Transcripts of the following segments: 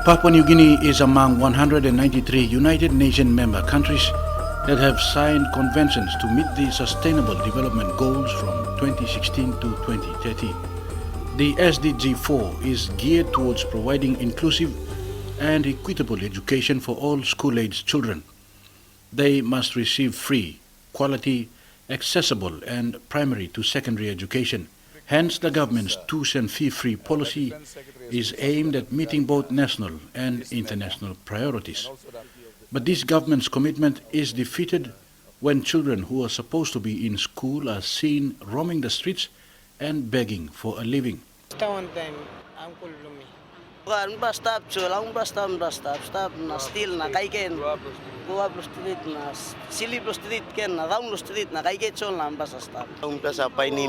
Papua New Guinea is among 193 United Nations member countries that have signed conventions to meet the Sustainable Development Goals from 2016 to 2030. The SDG 4 is geared towards providing inclusive and equitable education for all school-aged children. They must receive free, quality, accessible and primary to secondary education. Hence, the government's tuition fee-free policy is aimed at meeting both national and international priorities. But this government's commitment is defeated when children who are supposed to be in school are seen roaming the streets and begging for a living. Stop na still na kaiken gua street na sili street ken na round street na kaiket chol na basta stop Pesa paini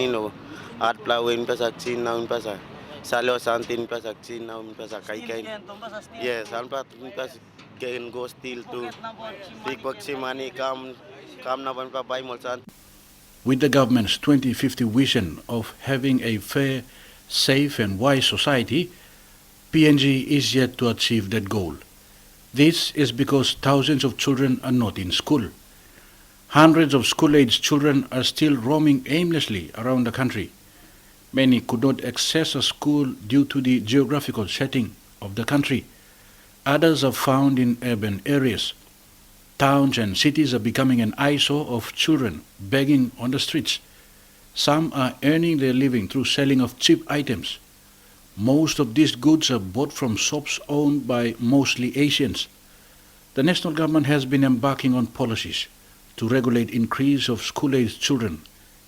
no art plawin pesa china pesa salo santin pesa china pesa kaiken yes alpat pesa can go still to big boxy money come na ban pa buy molsan. With the government's 2050 vision of having a fair, safe and wise society, PNG is yet to achieve that goal. This is because thousands of children are not in school. Hundreds of school-aged children are still roaming aimlessly around the country. Many could not access a school due to the geographical setting of the country. Others are found in urban areas. Towns and cities are becoming an eyesore of children begging on the streets. Some are earning their living through selling of cheap items. Most of these goods are bought from shops owned by mostly Asians. The national government has been embarking on policies to regulate increase of school-aged children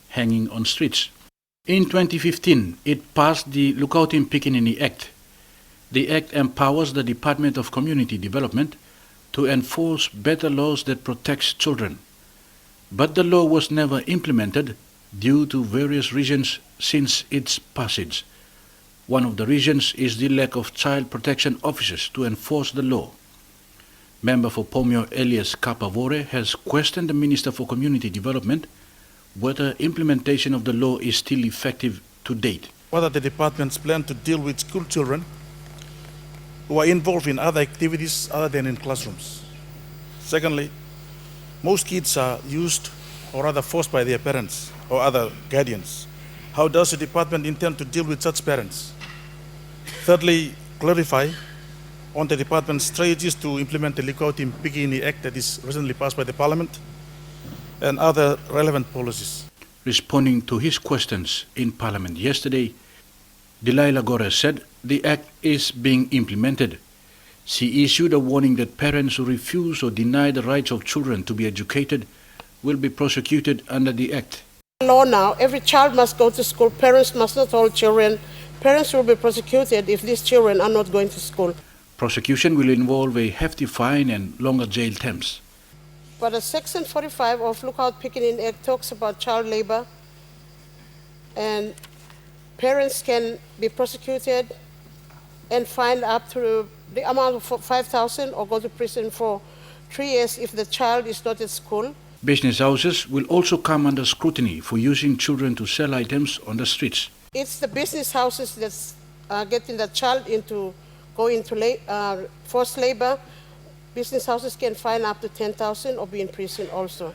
hanging on streets. In 2015, it passed the Lukautim Pikinini Act. The act empowers the Department of Community Development to enforce better laws that protect children. But the law was never implemented due to various reasons since its passage. One of the reasons is the lack of child protection officers to enforce the law. Member for Pomio Elias Kapavore has questioned the Minister for Community Development whether implementation of the law is still effective to date. What are the department's plan to deal with school children who are involved in other activities other than in classrooms? Secondly, most kids are used or rather forced by their parents or other guardians. How does the department intend to deal with such parents? Thirdly, clarify on the department's strategies to implement the Lukautim Pikinini Act that is recently passed by the Parliament and other relevant policies. Responding to his questions in Parliament yesterday, Delilah Gore said the act is being implemented. She issued a warning that parents who refuse or deny the rights of children to be educated will be prosecuted under the act. Law now, every child must go to school. Parents must not hold children. Parents will be prosecuted if these children are not going to school. Prosecution will involve a hefty fine and longer jail terms. But Section 45 of Lukautim Pikinini Act talks about child labor, and parents can be prosecuted and fined up to the amount of 5,000 or go to prison for 3 years if the child is not at school. Business houses will also come under scrutiny for using children to sell items on the streets. It's the business houses that's getting the child into forced labor. Business houses can fine up to 10,000 or be in prison also.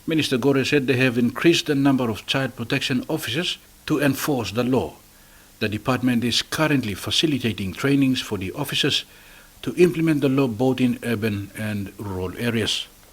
Minister Gore said they have increased the number of child protection officers to enforce the law. The department is currently facilitating trainings for the officers to implement the law both in urban and rural areas.